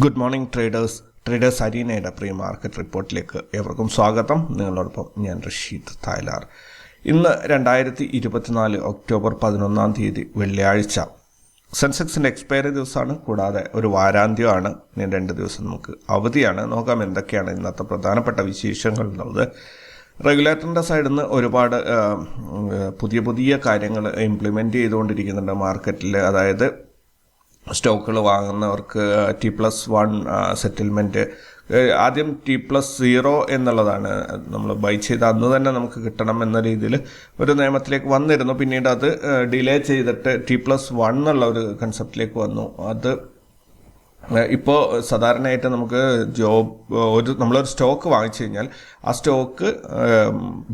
Good morning traders അരീനയുടെ pre market റിപ്പോർട്ടിലേക്ക് ഏവർക്കും സ്വാഗതം. നിങ്ങളോടൊപ്പം ഞാൻ റഷീദ് തായ്ലാർ. ഇന്ന് 2024 ഒക്ടോബർ 11 വെള്ളിയാഴ്ച. സെൻസെക്സിൻ്റെ എക്സ്പയറി ദിവസമാണ്, കൂടാതെ ഒരു വാരാന്ത്യമാണ്. ഇനി 2 ദിവസം നമുക്ക് അവധിയാണ്. നോക്കാം എന്തൊക്കെയാണ് ഇന്നത്തെ പ്രധാനപ്പെട്ട വിശേഷങ്ങൾ എന്നുള്ളത്. റെഗുലേറ്ററിൻ്റെ സൈഡിൽ നിന്ന് ഒരുപാട് പുതിയ കാര്യങ്ങൾ ഇംപ്ലിമെൻറ്റ് ചെയ്തുകൊണ്ടിരിക്കുന്നുണ്ട് മാർക്കറ്റിൽ. അതായത് സ്റ്റോക്കുകൾ വാങ്ങുന്നവർക്ക് T+1 സെറ്റിൽമെൻറ്റ്, ആദ്യം T+0 എന്നുള്ളതാണ് നമ്മൾ ബൈ ചെയ്ത അന്ന് തന്നെ നമുക്ക് കിട്ടണം എന്ന രീതിയിൽ ഒരു നിയമത്തിലേക്ക് വന്നിരുന്നു. പിന്നീട് അത് ഡിലേ ചെയ്തിട്ട് T+1 എന്നുള്ള ഒരു കൺസെപ്റ്റിലേക്ക് വന്നു. അത് ഇപ്പോൾ സാധാരണയായിട്ട് നമുക്ക് നമ്മളൊരു സ്റ്റോക്ക് വാങ്ങിച്ചു കഴിഞ്ഞാൽ ആ സ്റ്റോക്ക്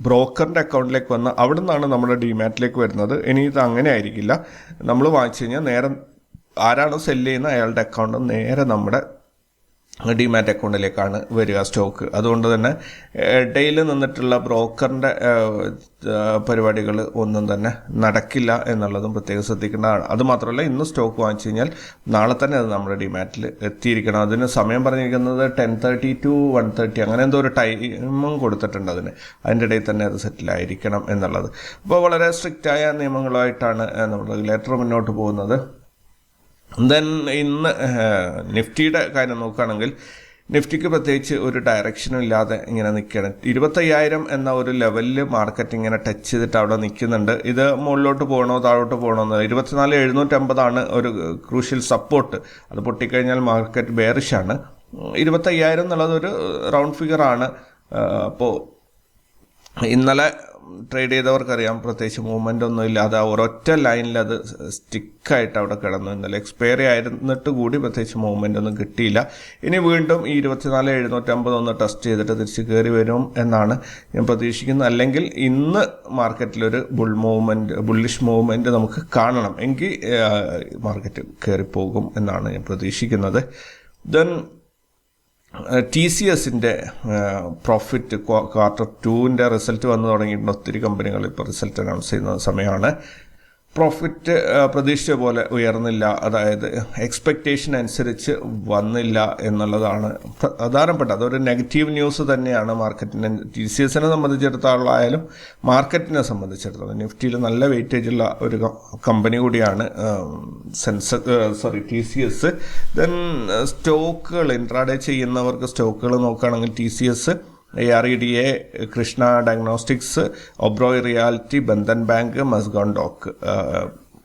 ബ്രോക്കറിൻ്റെ അക്കൗണ്ടിലേക്ക് വന്ന് അവിടെ നിന്നാണ് നമ്മുടെ ഡിമാറ്റിലേക്ക് വരുന്നത്. ഇനി ഇത് അങ്ങനെ ആയിരിക്കില്ല. നമ്മൾ വാങ്ങിച്ചു കഴിഞ്ഞാൽ നേരെ ആരാണോ സെല്ല് ചെയ്യുന്ന അയാളുടെ അക്കൗണ്ട് നേരെ നമ്മുടെ ഡിമാറ്റ് അക്കൗണ്ടിലേക്കാണ് വരിക സ്റ്റോക്ക്. അതുകൊണ്ട് തന്നെ ഇടയിൽ നിന്നിട്ടുള്ള ബ്രോക്കറിൻ്റെ പരിപാടികൾ ഒന്നും തന്നെ നടക്കില്ല എന്നുള്ളതും പ്രത്യേകം ശ്രദ്ധിക്കേണ്ടതാണ്. അതുമാത്രമല്ല, ഇന്ന് സ്റ്റോക്ക് വാങ്ങിച്ചു കഴിഞ്ഞാൽ നാളെ തന്നെ അത് നമ്മുടെ ഡിമാറ്റിൽ എത്തിയിരിക്കണം. അതിന് സമയം പറഞ്ഞിരിക്കുന്നത് 10:30 to 1:30 അങ്ങനെ എന്തോ ഒരു ടൈമും കൊടുത്തിട്ടുണ്ട്. അതിൻ്റെ ഇടയിൽ തന്നെ അത് സെറ്റിലായിരിക്കണം എന്നുള്ളത്. അപ്പോൾ വളരെ സ്ട്രിക്റ്റായ നിയമങ്ങളായിട്ടാണ് നമ്മുടെ റെഗുലേറ്റർ മുന്നോട്ട് പോകുന്നത്. ദെൻ ഇന്ന് നിഫ്റ്റിയുടെ കാര്യം നോക്കുകയാണെങ്കിൽ നിഫ്റ്റിക്ക് പ്രത്യേകിച്ച് ഒരു ഡയറക്ഷനും ഇല്ലാതെ ഇങ്ങനെ നിൽക്കുകയാണ്. 25,000 എന്ന ഒരു ലെവലിൽ മാർക്കറ്റ് ഇങ്ങനെ ടച്ച് ചെയ്തിട്ട് അവിടെ നിൽക്കുന്നുണ്ട്. ഇത് മുകളിലോട്ട് പോകണോ താഴോട്ട് പോകണോ എന്ന് 24,750 ഒരു ക്രൂഷ്യൽ സപ്പോർട്ട്. അത് പൊട്ടിക്കഴിഞ്ഞാൽ മാർക്കറ്റ് ബെയറിഷാണ്. 25,000 എന്നുള്ളത് ഒരു റൗണ്ട് ഫിഗറാണ്. അപ്പോൾ ഇന്നലെ ട്രേഡ് ചെയ്തവർക്കറിയാം, പ്രത്യേകിച്ച് മൂവ്മെൻ്റ് ഒന്നും ഇല്ലാതെ ഒരൊറ്റ ലൈനിൽ അത് സ്റ്റിക്കായിട്ട് അവിടെ കിടന്നു. ഇന്നലെ എക്സ്പയറി ആയിരുന്നിട്ട് കൂടി പ്രത്യേകിച്ച് മൂവ്മെൻ്റ് ഒന്നും കിട്ടിയില്ല. ഇനി വീണ്ടും ഈ 24,750 ഒന്ന് ടെസ്റ്റ് ചെയ്തിട്ട് തിരിച്ച് കയറി വരും എന്നാണ് ഞാൻ പ്രതീക്ഷിക്കുന്നത്. അല്ലെങ്കിൽ ഇന്ന് മാർക്കറ്റിലൊരു ബുള്ളിഷ് മൂവ്മെൻറ്റ് നമുക്ക് കാണണം. എങ്കിൽ മാർക്കറ്റ് കയറിപ്പോകും എന്നാണ് ഞാൻ പ്രതീക്ഷിക്കുന്നത്. ദെൻ TCSൻ്റെ പ്രോഫിറ്റ് Q2 റിസൾട്ട് വന്നു തുടങ്ങിയിട്ടുണ്ട്. ഒത്തിരി കമ്പനികൾ ഇപ്പോൾ റിസൾട്ട് അനൗൺസ് ചെയ്യുന്ന സമയമാണ്. പ്രോഫിറ്റ് പ്രതീക്ഷിച്ച പോലെ ഉയർന്നില്ല, അതായത് എക്സ്പെക്റ്റേഷൻ അനുസരിച്ച് വന്നില്ല എന്നുള്ളതാണ് പ്രധാനപ്പെട്ട. അതൊരു നെഗറ്റീവ് ന്യൂസ് തന്നെയാണ് മാർക്കറ്റിനെ, TCSനെ സംബന്ധിച്ചിടത്തോളായാലും മാർക്കറ്റിനെ സംബന്ധിച്ചിടത്തോളം. നിഫ്റ്റിയിൽ നല്ല വെയിറ്റേജുള്ള ഒരു കമ്പനി കൂടിയാണ് TCS. ദെൻ സ്റ്റോക്കുകൾ ഇൻട്രാഡേ ചെയ്യുന്നവർക്ക് സ്റ്റോക്കുകൾ നോക്കുകയാണെങ്കിൽ TCS, AREDA, Krishna diagnostics, Oberoi realty, Bandhan bank, Mazagon dock,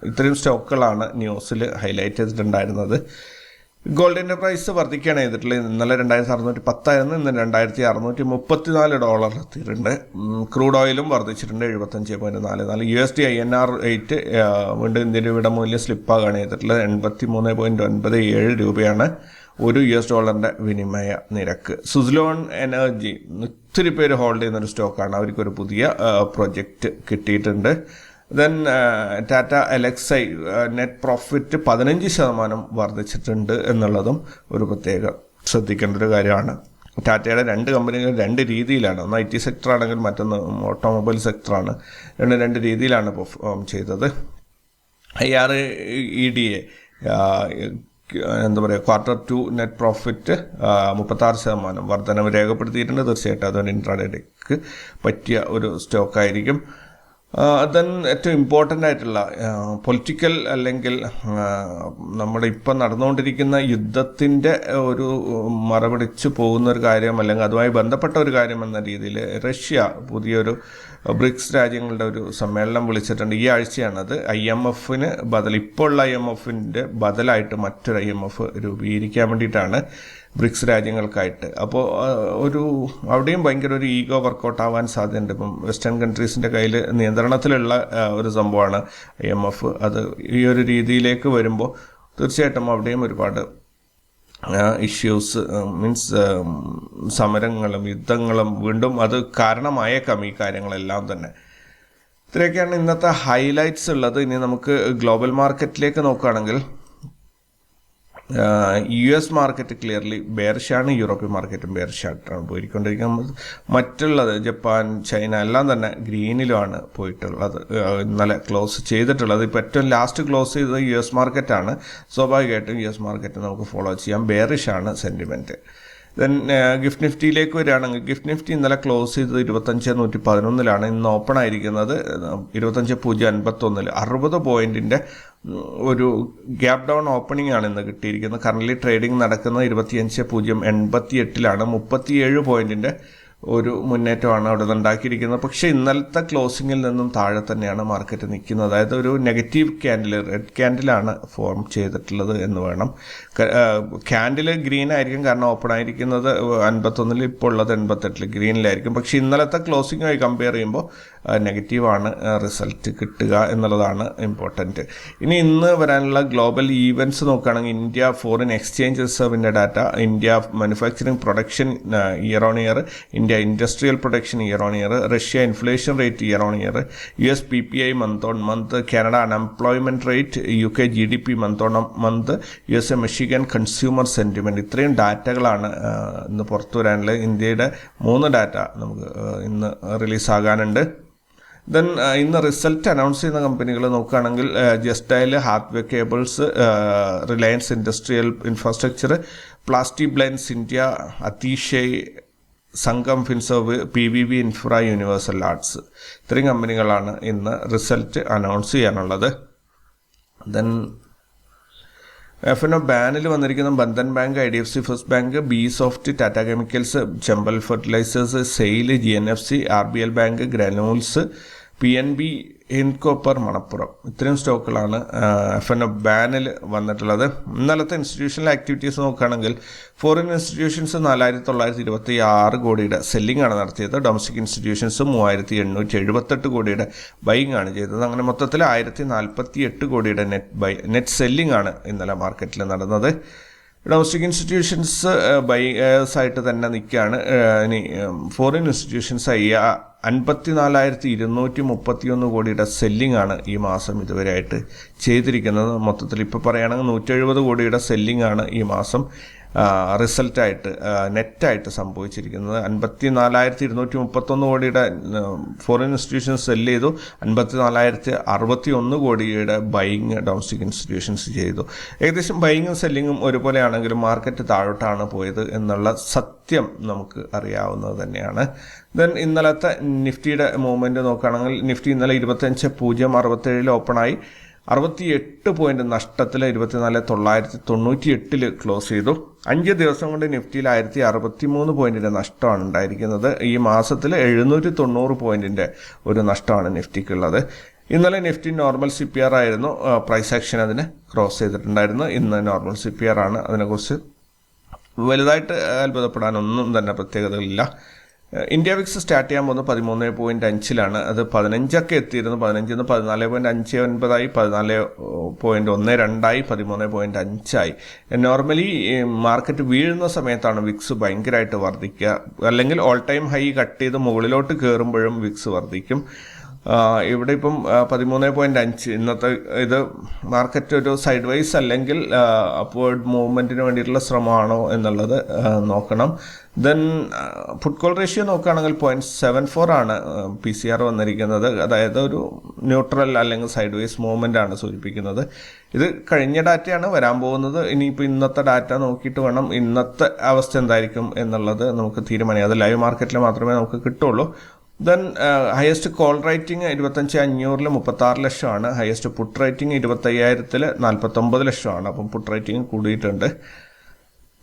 ഇത്രയും സ്റ്റോക്കുകളാണ് ന്യൂസിൽ ഹൈലൈറ്റ് ചെയ്തിട്ടുണ്ടായിരുന്നത്. ഗോൾഡിൻ്റെ പ്രൈസ് വർദ്ധിക്കുകയാണ് ചെയ്തിട്ടുള്ളത്. ഇന്നലെ 2,610 ആയിരുന്നു, ഇന്ന് $2,634 എത്തിയിട്ടുണ്ട്. ക്രൂഡ് ഓയിലും വർദ്ധിച്ചിട്ടുണ്ട് 75.44. USD INR 8 വീണ്ടും ഇന്ത്യൻ രൂപയുടെ മൂല്യം സ്ലിപ്പാകാണ് ചെയ്തിട്ടുള്ളത്. 83.97 രൂപയാണ് $1 വിനിമയ നിരക്ക്. സുസ്ലോൺ എനർജി ഒത്തിരി പേര് ഹോൾഡ് ചെയ്യുന്നൊരു സ്റ്റോക്കാണ്. അവർക്കൊരു പുതിയ പ്രൊജക്റ്റ് കിട്ടിയിട്ടുണ്ട്. ദെൻ ടാറ്റ എലക്സൈ നെറ്റ് പ്രോഫിറ്റ് 15% വർദ്ധിച്ചിട്ടുണ്ട് എന്നുള്ളതും ഒരു പ്രത്യേകം ശ്രദ്ധിക്കേണ്ട ഒരു കാര്യമാണ്. ടാറ്റയുടെ 2 കമ്പനികൾ 2 രീതിയിലാണ്. ഒന്ന് IT സെക്ടർ ആണെങ്കിൽ മറ്റൊന്ന് ഓട്ടോമൊബൈൽ സെക്ടറാണ്. രണ്ട് രീതിയിലാണ് പെർഫോം ചെയ്തത്. AREDA Q2 നെറ്റ് പ്രോഫിറ്റ് 36% വർധനവ് രേഖപ്പെടുത്തിയിട്ടുണ്ട്. തീർച്ചയായിട്ടും അതൊരു ഇൻട്രാഡേക്ക് പറ്റിയ ഒരു സ്റ്റോക്കായിരിക്കും. ദെൻ ഏറ്റവും ഇമ്പോർട്ടൻ്റ് ആയിട്ടുള്ള പൊളിറ്റിക്കൽ അല്ലെങ്കിൽ നമ്മുടെ ഇപ്പം നടന്നുകൊണ്ടിരിക്കുന്ന യുദ്ധത്തിൻ്റെ ഒരു മറപിടിച്ച് പോകുന്ന ഒരു കാര്യം, അല്ലെങ്കിൽ അതുമായി ബന്ധപ്പെട്ട ഒരു കാര്യം എന്ന രീതിയിൽ റഷ്യ പുതിയൊരു ബ്രിക്സ് രാജ്യങ്ങളുടെ ഒരു സമ്മേളനം വിളിച്ചിട്ടുണ്ട്. ഈ ആഴ്ചയാണത്. IMFന് ഇപ്പോൾ ഉള്ള IMFൻ്റെ ബദലായിട്ട് മറ്റൊരു IMF രൂപീകരിക്കാൻ വേണ്ടിയിട്ടാണ് ബ്രിക്സ് രാജ്യങ്ങൾക്കായിട്ട്. അപ്പോൾ അവിടെയും ഭയങ്കര ഒരു ഈഗോ വർക്കൗട്ട് ആവാൻ സാധ്യതയുണ്ട്. ഇപ്പം വെസ്റ്റേൺ കൺട്രീസിൻ്റെ കയ്യിൽ നിയന്ത്രണത്തിലുള്ള ഒരു സംഭവമാണ് IMF. അത് ഈ ഒരു രീതിയിലേക്ക് വരുമ്പോൾ തീർച്ചയായിട്ടും അവിടെയും ഒരുപാട് ഇഷ്യൂസ് സമരങ്ങളും യുദ്ധങ്ങളും വീണ്ടും അത് കാരണമായേക്കാം ഈ കാര്യങ്ങളെല്ലാം തന്നെ. ഇത്രയൊക്കെയാണ് ഇന്നത്തെ ഹൈലൈറ്റ്സ് ഉള്ളത്. ഇനി നമുക്ക് ഗ്ലോബൽ മാർക്കറ്റിലേക്ക് നോക്കുകയാണെങ്കിൽ യു എസ് മാർക്കറ്റ് ക്ലിയർലി ബെയറിഷാണ്, യൂറോപ്യൻ മാർക്കറ്റും ബെയറിഷായിട്ടാണ് പോയിരിക്കൊണ്ടിരിക്കുന്നത്. മറ്റുള്ളത് ജപ്പാൻ, ചൈന എല്ലാം തന്നെ ഗ്രീനിലുമാണ് പോയിട്ടുള്ളത്, ഇന്നലെ ക്ലോസ് ചെയ്തിട്ടുള്ളത്. ഇപ്പോൾ ഏറ്റവും ലാസ്റ്റ് ക്ലോസ് ചെയ്തത് യു എസ് മാർക്കറ്റാണ്. സ്വാഭാവികമായിട്ടും യു എസ് മാർക്കറ്റ് നമുക്ക് ഫോളോ ചെയ്യാം, ബെയറിഷാണ് സെൻറ്റിമെൻറ്റ്. ദെൻ ഗിഫ്റ്റ് നിഫ്റ്റിയിലേക്ക് വരികയാണെങ്കിൽ ഗിഫ്റ്റ് നിഫ്റ്റി ഇന്നലെ ക്ലോസ് ചെയ്തത് 25,111 ഇന്ന് ഓപ്പൺ ആയിരിക്കുന്നത് 25,051 60 പോയിന്റിൻ്റെ ഒരു ഗ്യാപ് ഡൗൺ ഓപ്പണിംഗ് ആണ് ഇന്ന് കിട്ടിയിരിക്കുന്നത്. കറൻ്റ്ലി ട്രേഡിംഗ് നടക്കുന്നത് 25,088 37 പോയിന്റിൻ്റെ ഒരു മുന്നേറ്റമാണ് അവിടെ ഉണ്ടാക്കിയിരിക്കുന്നത്. പക്ഷേ ഇന്നലത്തെ ക്ലോസിങ്ങിൽ നിന്നും താഴെ തന്നെയാണ് മാർക്കറ്റ് നിൽക്കുന്നത്. അതായത് ഒരു നെഗറ്റീവ് ക്യാൻഡിൽ, റെഡ് ക്യാൻഡിലാണ് ഫോം ചെയ്തിട്ടുള്ളത് എന്ന് വേണം. ക്യാൻഡിൽ ഗ്രീൻ ആയിരിക്കും, കാരണം ഓപ്പൺ ആയിരിക്കുന്നത് 51, ഇപ്പോൾ ഉള്ളത് 88 ഗ്രീനിലായിരിക്കും. പക്ഷേ ഇന്നലത്തെ ക്ലോസിങ്ങുമായി കമ്പയർ ചെയ്യുമ്പോൾ നെഗറ്റീവാണ് റിസൾട്ട് കിട്ടുക എന്നുള്ളതാണ് ഇമ്പോർട്ടൻറ്റ്. ഇനി ഇന്ന് വരാനുള്ള ഗ്ലോബൽ ഈവൻറ്റ്സ് നോക്കുകയാണെങ്കിൽ ഇന്ത്യ ഫോറിൻ എക്സ്ചേഞ്ച് റിസർവിൻ്റെ data, India manufacturing production year on year, India industrial production year on year, Russia inflation rate year on year, US PPI month on month, Canada unemployment rate, UK GDP month on month, USA Michigan consumer sentiment. ഇത്രയും ഡാറ്റകളാണ് ഇന്ന് പുറത്തു വരാനുള്ളത്. ഇന്ത്യയുടെ 3 data നമുക്ക് ഇന്ന് റിലീസാകാനുണ്ട്. Then ഇന്ന് റിസൾട്ട് അനൗൺസ് ചെയ്യുന്ന കമ്പനികൾ നോക്കുകയാണെങ്കിൽ Just Dial, Hathway Cables, Reliance Industrial Infrastructure, Plastic Blinds India, Atishay, Sangam Finserv, PVB Infra, Universal Arts. ഇത്രയും കമ്പനികളാണ് ഇന്ന് റിസൾട്ട് അനൗൺസ് ചെയ്യാനുള്ളത്. ദെൻ F&O ബാനിൽ വന്നിരിക്കുന്ന Bandhan bank, IDFC first bank, B soft, Tata chemicals, Chambal fertilisers, SAIL, GNFC, RBL bank, granules, PNB, Hincopper, Manappuram. ഇത്രയും സ്റ്റോക്കുകളാണ് F&O ബാനിൽ വന്നിട്ടുള്ളത്. ഇന്നലത്തെ ഇൻസ്റ്റിറ്റ്യൂഷണൽ ആക്ടിവിറ്റീസ് നോക്കുകയാണെങ്കിൽ ഫോറിൻ ഇൻസ്റ്റിറ്റ്യൂഷൻസ് 4,926 കോടിയുടെ സെല്ലിംഗ് ആണ് നടത്തിയത്. ഡൊമസ്റ്റിക് ഇൻസ്റ്റിറ്റ്യൂഷൻസ് 3,878 കോടിയുടെ ബൈങ് ആണ് ചെയ്തത്. അങ്ങനെ മൊത്തത്തിൽ 1,048 കോടിയുടെ നെറ്റ് സെല്ലിംഗ് ആണ് ഇന്നലെ മാർക്കറ്റിൽ നടന്നത്. ഡൊമസ്റ്റിക് ഇൻസ്റ്റിറ്റ്യൂഷൻസ് ബൈയേഴ്സായിട്ട് തന്നെ നിൽക്കുകയാണ്. ഇനി ഫോറിൻ ഇൻസ്റ്റിറ്റ്യൂഷൻസ് 54,231 കോടിയുടെ സെല്ലിംഗ് ആണ് ഈ മാസം ഇതുവരെയായിട്ട് ചെയ്തിരിക്കുന്നത്. മൊത്തത്തിൽ ഇപ്പോൾ പറയുകയാണെങ്കിൽ 170 കോടിയുടെ സെല്ലിംഗ് ആണ് ഈ മാസം റിസൾട്ടായിട്ട് നെറ്റായിട്ട് സംഭവിച്ചിരിക്കുന്നത്. 54,231 കോടിയുടെ ഫോറിൻ ഇൻസ്റ്റിറ്റ്യൂഷൻസ് സെല്ല് ചെയ്തു. 54,061 കോടിയുടെ ബൈയിങ് ഡൊമസ്റ്റിക് ഇൻസ്റ്റിറ്റ്യൂഷൻസ് ചെയ്തു. ഏകദേശം ബൈയിങ്ങും സെല്ലിങ്ങും ഒരുപോലെയാണെങ്കിലും മാർക്കറ്റ് താഴോട്ടാണ് പോയത് എന്നുള്ള സത്യം നമുക്ക് അറിയാവുന്നത് തന്നെയാണ്. ദെൻ ഇന്നലത്തെ നിഫ്റ്റിയുടെ മൂവ്മെൻറ്റ് നോക്കുകയാണെങ്കിൽ നിഫ്റ്റി ഇന്നലെ 25,067 ഓപ്പണായി 68 പോയിന്റ് നഷ്ടത്തിൽ 24,998 ക്ലോസ് ചെയ്തു. 5 ദിവസം കൊണ്ട് നിഫ്റ്റിയിൽ 1,063 പോയിന്റിൻ്റെ നഷ്ടമാണ് ഉണ്ടായിരിക്കുന്നത്. ഈ മാസത്തിൽ 790 പോയിന്റിൻ്റെ ഒരു നഷ്ടമാണ് നിഫ്റ്റിക്കുള്ളത്. ഇന്നലെ നിഫ്റ്റി നോർമൽ CPR ആയിരുന്നു, പ്രൈസ് ആക്ഷൻ അതിനെ ക്രോസ് ചെയ്തിട്ടുണ്ടായിരുന്നു. ഇന്ന് നോർമൽ CPR ആണ്. അതിനെക്കുറിച്ച് വലുതായിട്ട് അത്ഭുതപ്പെടാനൊന്നും തന്നെ പ്രത്യേകതകളില്ല. ഇന്ത്യ വിക്സ് സ്റ്റാർട്ട് ചെയ്യാൻ പോകുന്നത് 13.5 അത് 15 എത്തിയിരുന്നു. 15 14.59 14.12 13.5 നോർമലി മാർക്കറ്റ് വീഴുന്ന സമയത്താണ് വിക്സ് ഭയങ്കരമായിട്ട് വർദ്ധിക്കുക. അല്ലെങ്കിൽ ഓൾ ടൈം ഹൈ കട്ട് ചെയ്ത് മുകളിലോട്ട് കയറുമ്പോഴും വിക്സ് വർദ്ധിക്കും. ഇവിടെ ഇപ്പം 13.5 ഇന്നത്തെ ഇത് മാർക്കറ്റ് ഒരു സൈഡ് വൈസ് അല്ലെങ്കിൽ അപ്വേർഡ് മൂവ്മെൻറ്റിന് വേണ്ടിയിട്ടുള്ള ശ്രമമാണോ എന്നുള്ളത് നോക്കണം. ദെൻ പുട്ട് കോൾ റേഷ്യോ നോക്കുകയാണെങ്കിൽ 0.74 ആണ് PCR വന്നിരിക്കുന്നത്. അതായത് ഒരു ന്യൂട്രൽ അല്ലെങ്കിൽ സൈഡ് വൈസ് മൂവ്മെൻ്റ് ആണ് സൂചിപ്പിക്കുന്നത്. ഇത് കഴിഞ്ഞ ഡാറ്റയാണ്, വരാൻ പോകുന്നത്. ഇനിയിപ്പോൾ ഇന്നത്തെ ഡാറ്റ നോക്കിയിട്ട് വേണം ഇന്നത്തെ അവസ്ഥ എന്തായിരിക്കും എന്നുള്ളത് നമുക്ക് തീരുമാനിക്കാം. അത് ലൈവ് മാർക്കറ്റിൽ മാത്രമേ നമുക്ക് കിട്ടുള്ളൂ. ദെൻ ഹയസ്റ്റ് കോൾ റേറ്റിംഗ് 25,500 36 ലക്ഷമാണ്. ഹയസ്റ്റ് പുട്ട് റേറ്റിംഗ് 25,000 49 ലക്ഷമാണ്. അപ്പം പുട്ട് റേറ്റിംഗ് കൂടിയിട്ടുണ്ട്.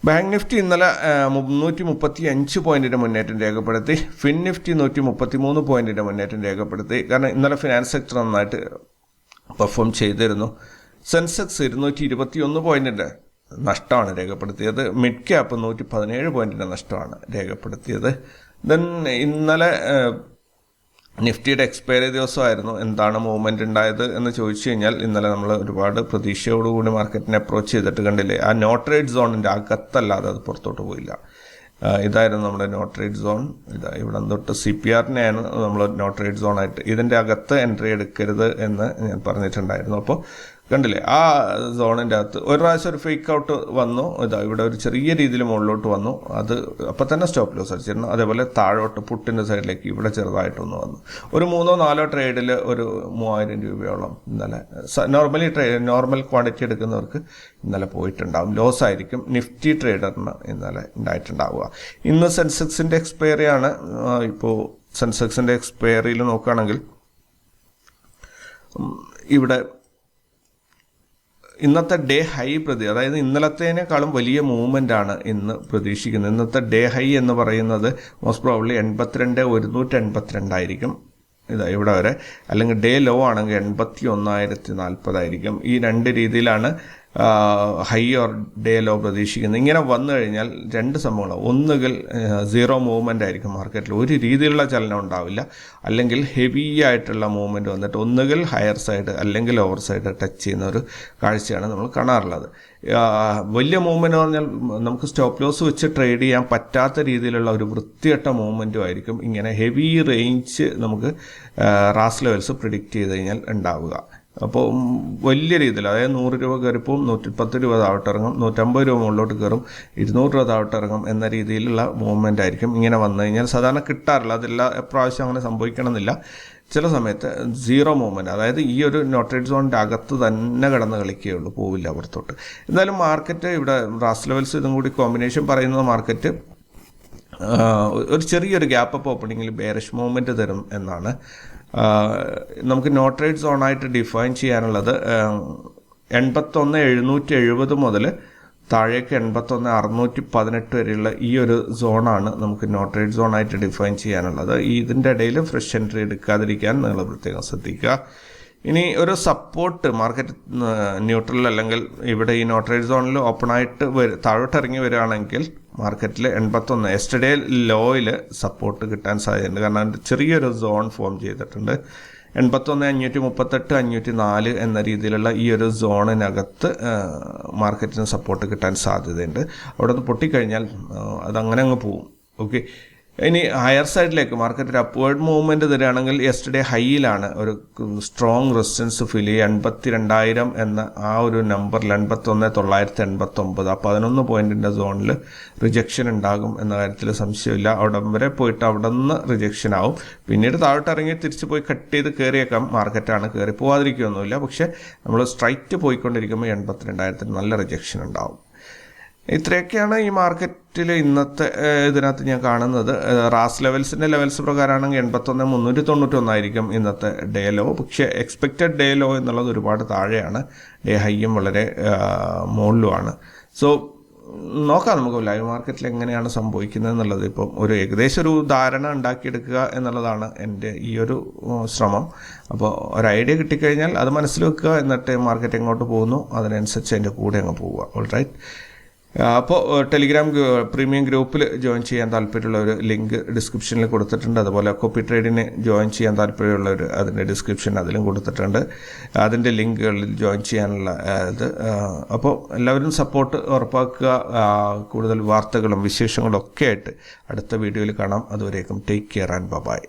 ബാങ്ക് നിഫ്റ്റി ഇന്നലെ 335 പോയിന്റിൻ്റെ മുന്നേറ്റം രേഖപ്പെടുത്തി. ഫിൻ നിഫ്റ്റി 133 പോയിന്റിൻ്റെ മുന്നേറ്റം രേഖപ്പെടുത്തി. കാരണം ഇന്നലെ ഫിനാൻസ് സെക്ടർ നന്നായിട്ട് പെർഫോം ചെയ്തിരുന്നു. സെൻസെക്സ് 221 പോയിന്റിൻ്റെ നഷ്ടമാണ് രേഖപ്പെടുത്തിയത്. മിഡ് ക്യാപ്പ് 117 പോയിന്റിൻ്റെ നഷ്ടമാണ് രേഖപ്പെടുത്തിയത്. ദെൻ ഇന്നലെ നിഫ്റ്റിയുടെ എക്സ്പയറി ദിവസമായിരുന്നു. എന്താണ് മൂവ്മെൻറ്റ് ഉണ്ടായത് എന്ന് ചോദിച്ചു കഴിഞ്ഞാൽ ഇന്നലെ നമ്മൾ ഒരുപാട് പ്രതീക്ഷയോടുകൂടി മാർക്കറ്റിനെ അപ്രോച്ച് ചെയ്തിട്ട് കണ്ടില്ലേ, ആ നോ ട്രേഡ് സോണിൻ്റെ അകത്തല്ലാതെ അത് പുറത്തോട്ട് പോയില്ല. ഇതായിരുന്നു നമ്മുടെ നോ ട്രേഡ് സോൺ. ഇവിടെ തൊട്ട് CPRനെയാണ് നമ്മൾ നോ ട്രേഡ് സോണായിട്ട് ഇതിൻ്റെ അകത്ത് എൻട്രി എടുക്കരുത് എന്ന് ഞാൻ പറഞ്ഞിട്ടുണ്ടായിരുന്നു. അപ്പോൾ കണ്ടില്ലേ, ആ സോണിൻ്റെ അകത്ത് ഒരു പ്രാവശ്യം ഒരു ഫേക്ക് ഔട്ട് വന്നു. ഇതാ ഇവിടെ ഒരു ചെറിയ രീതിയിൽ മുകളിലോട്ട് വന്നു, അത് അപ്പം തന്നെ സ്റ്റോപ്പ് ലോസ് അടിച്ചിരുന്നു. അതേപോലെ താഴോട്ട് പുട്ടിൻ്റെ സൈഡിലേക്ക് ഇവിടെ ചെറുതായിട്ടൊന്ന് വന്നു. ഒരു 3-4 ട്രേഡിൽ ഒരു 3000 രൂപയോളം ഇന്നലെ നോർമൽ ക്വാണ്ടിറ്റി എടുക്കുന്നവർക്ക് ഇന്നലെ പോയിട്ടുണ്ടാകും. ലോസ് ആയിരിക്കും നിഫ്റ്റി ട്രേഡറിന് ഇന്നലെ ഉണ്ടായിട്ടുണ്ടാവുക. ഇന്ന് സെൻസെക്സിൻ്റെ എക്സ്പയറിയാണ്. ഇപ്പോൾ സെൻസെക്സിൻ്റെ എക്സ്പയറിയിൽ നോക്കുകയാണെങ്കിൽ ഇവിടെ ഇന്നത്തെ ഡേ ഹൈ അതായത് ഇന്നലത്തേനേക്കാളും വലിയ മൂവ്മെൻ്റ് ആണ് ഇന്ന് പ്രതീക്ഷിക്കുന്നത്. ഇന്നത്തെ ഡേ ഹൈ എന്ന് പറയുന്നത് മോസ്റ്റ് പ്രോബ്ലി 82,182 ആയിരിക്കും ഇതാ ഇവിടെ വരെ. അല്ലെങ്കിൽ ഡേ ലോ ആണെങ്കിൽ 81,040 ആയിരിക്കും. ഈ രണ്ട് രീതിയിലാണ് ഹൈ ഓർ ഡേ ലോ പ്രതീക്ഷിക്കുന്നത്. ഇങ്ങനെ വന്നു കഴിഞ്ഞാൽ രണ്ട് സംഭവങ്ങളാണ്. ഒന്നുകിൽ സീറോ മൂവ്മെൻ്റ് ആയിരിക്കും മാർക്കറ്റിൽ, ഒരു രീതിയിലുള്ള ചലനം ഉണ്ടാവില്ല. അല്ലെങ്കിൽ ഹെവി ആയിട്ടുള്ള മൂവ്മെൻറ്റ് വന്നിട്ട് ഒന്നുകിൽ ഹയർ സൈഡ് അല്ലെങ്കിൽ ലോവർ സൈഡ് ടച്ച് ചെയ്യുന്ന ഒരു കാഴ്ചയാണ് നമ്മൾ കാണാറുള്ളത്. വലിയ മൂവ്മെൻറ്റ് പറഞ്ഞാൽ നമുക്ക് സ്റ്റോപ്പ് ലോസ് വെച്ച് ട്രേഡ് ചെയ്യാൻ പറ്റാത്ത രീതിയിലുള്ള ഒരു വൃത്തികെട്ട മൂവ്മെൻറ്റും ആയിരിക്കും ഇങ്ങനെ ഹെവി റേഞ്ച് നമുക്ക് റാസ് ലെവൽസ് പ്രിഡിക്റ്റ് ചെയ്ത് കഴിഞ്ഞാൽ ഉണ്ടാവുക. അപ്പോൾ വലിയ രീതിയിൽ, അതായത് 100 രൂപ കയറിപ്പോൾ 110 രൂപ താഴോട്ടിറങ്ങും, 150 രൂപ മുകളിലോട്ട് കയറും, 200 രൂപ താഴോട്ടിറങ്ങും എന്ന രീതിയിലുള്ള മൂവ്മെൻ്റ് ആയിരിക്കും ഇങ്ങനെ വന്നു കഴിഞ്ഞാൽ സാധാരണ കിട്ടാറില്ല. അതെല്ലാ പ്രാവശ്യം അങ്ങനെ സംഭവിക്കണമെന്നില്ല. ചില സമയത്ത് സീറോ മൂവ്മെൻറ്റ്, അതായത് ഈ ഒരു നോട്രേഡ് സോണിൻ്റെ അകത്ത് തന്നെ കിടന്ന് കളിക്കുകയുള്ളൂ, പോവില്ല പുറത്തോട്ട്. എന്തായാലും മാർക്കറ്റ് ഇവിടെ റാസ് ലെവൽസ് ഇതും കൂടി കോമ്പിനേഷൻ പറയുന്നത് മാർക്കറ്റ് ഒരു ചെറിയൊരു ഗ്യാപ്പ് അപ്പ് ഓപ്പണിങ്ങിൽ ബെയറിഷ് മൂവ്മെൻറ്റ് തരും എന്നാണ്. നമുക്ക് നോട്രേഡ് സോണായിട്ട് ഡിഫൈൻ ചെയ്യാനുള്ളത് 81,770 മുതൽ താഴേക്ക് 81,618 വരെയുള്ള ഈ ഒരു സോണാണ് നമുക്ക് നോട്രേഡ് സോണായിട്ട് ഡിഫൈൻ ചെയ്യാനുള്ളത്. ഇതിൻ്റെ ഇടയിൽ ഫ്രഷ് എൻട്രി എടുക്കാതിരിക്കാൻ നിങ്ങൾ പ്രത്യേകം ശ്രദ്ധിക്കുക. ഇനി ഒരു സപ്പോർട്ട് മാർക്കറ്റ് ന്യൂട്രൽ അല്ലെങ്കിൽ ഇവിടെ ഈ നോട്രേഡ് സോണിൽ ഓപ്പണായിട്ട് താഴോട്ട് ഇറങ്ങി വരികയാണെങ്കിൽ മാർക്കറ്റിൽ 81 എസ്റ്റർഡേ ലോയിൽ സപ്പോർട്ട് കിട്ടാൻ സാധ്യതയുണ്ട്. കാരണം ചെറിയൊരു സോൺ ഫോം ചെയ്തിട്ടുണ്ട്. 81,538, 504 എന്ന രീതിയിലുള്ള ഈ ഒരു സോണിനകത്ത് മാർക്കറ്റിന് സപ്പോർട്ട് കിട്ടാൻ സാധ്യതയുണ്ട്. അവിടെ നിന്ന് പൊട്ടിക്കഴിഞ്ഞാൽ അതങ്ങനെ അങ്ങ് പോവും. ഓക്കെ, ഇനി ഹയർ സൈഡിലേക്ക് മാർക്കറ്റ് ഒരു അപ്വേർഡ് മൂവ്മെൻറ്റ് തരികയാണെങ്കിൽ യെസ്റ്റർഡേ ഹൈയിലാണ് ഒരു സ്ട്രോങ് റെസിസ്റ്റൻസ് ഫീൽ ചെയ്യുക. 82,000 എന്ന ആ ഒരു നമ്പറിൽ 81,989 ആ 11 പോയിൻറ്റിൻ്റെ സോണിൽ റിജക്ഷൻ ഉണ്ടാകും എന്ന കാര്യത്തിൽ സംശയമില്ല. അവിടെ വരെ പോയിട്ട് അവിടെ നിന്ന് റിജക്ഷൻ ആവും. പിന്നീട് താഴോട്ട് ഇറങ്ങി തിരിച്ച് പോയി കട്ട് ചെയ്ത് കയറിയേക്കാം. മാർക്കറ്റാണ്, കയറി പോകാതിരിക്കുകയൊന്നുമില്ല. പക്ഷേ നമ്മൾ സ്ട്രൈറ്റ് പോയിക്കൊണ്ടിരിക്കുമ്പോൾ 82,000 നല്ല റിജക്ഷൻ ഉണ്ടാവും. ഇത്രയൊക്കെയാണ് ഈ മാർക്കറ്റിൽ ഇന്നത്തെ ഇതിനകത്ത് ഞാൻ കാണുന്നത്. റാസ് ലെവൽസ് പ്രകാരമാണെങ്കിൽ 81,391 ആയിരിക്കും ഇന്നത്തെ ഡേ ലോ. പക്ഷേ എക്സ്പെക്റ്റഡ് ഡേ ലോ എന്നുള്ളത് ഒരുപാട് താഴെയാണ്, ഡേ ഹൈയും വളരെ മുകളിലുമാണ്. സോ നോക്കാം നമുക്ക് ലൈവ് മാർക്കറ്റിൽ എങ്ങനെയാണ് സംഭവിക്കുന്നത് എന്നുള്ളത്. ഇപ്പം ഒരു ഏകദേശം ഒരു ധാരണ ഉണ്ടാക്കിയെടുക്കുക എന്നുള്ളതാണ് എൻ്റെ ഈ ഒരു ശ്രമം. അപ്പോൾ ഒരു ഐഡിയ കിട്ടിക്കഴിഞ്ഞാൽ അത് മനസ്സിൽ വെക്കുക, എന്നിട്ട് മാർക്കറ്റ് എങ്ങോട്ട് പോകുന്നു അതിനനുസരിച്ച് അതിൻ്റെ കൂടെ അങ്ങ് പോവുക. All right. അപ്പോൾ ടെലിഗ്രാം പ്രീമിയം ഗ്രൂപ്പിൽ ജോയിൻ ചെയ്യാൻ താല്പര്യമുള്ളവർ ലിങ്ക് ഡിസ്ക്രിപ്ഷനിൽ കൊടുത്തിട്ടുണ്ട്. അതുപോലെ കോപ്പി ട്രേഡിന് ജോയിൻ ചെയ്യാൻ താല്പര്യമുള്ളവർ അതിൻ്റെ ഡിസ്ക്രിപ്ഷൻ അതിലും കൊടുത്തിട്ടുണ്ട്. അതിൻ്റെ ലിങ്കുകളിൽ ജോയിൻ ചെയ്യാനുള്ള ഇത്. അപ്പോൾ എല്ലാവരും സപ്പോർട്ട് ഉറപ്പാക്കുക. കൂടുതൽ വാർത്തകളും വിശേഷങ്ങളും ഒക്കെ ആയിട്ട് അടുത്ത വീഡിയോയിൽ കാണാം. അതുവരേക്കും ടേക്ക് കെയർ ആൻഡ് ബൈ.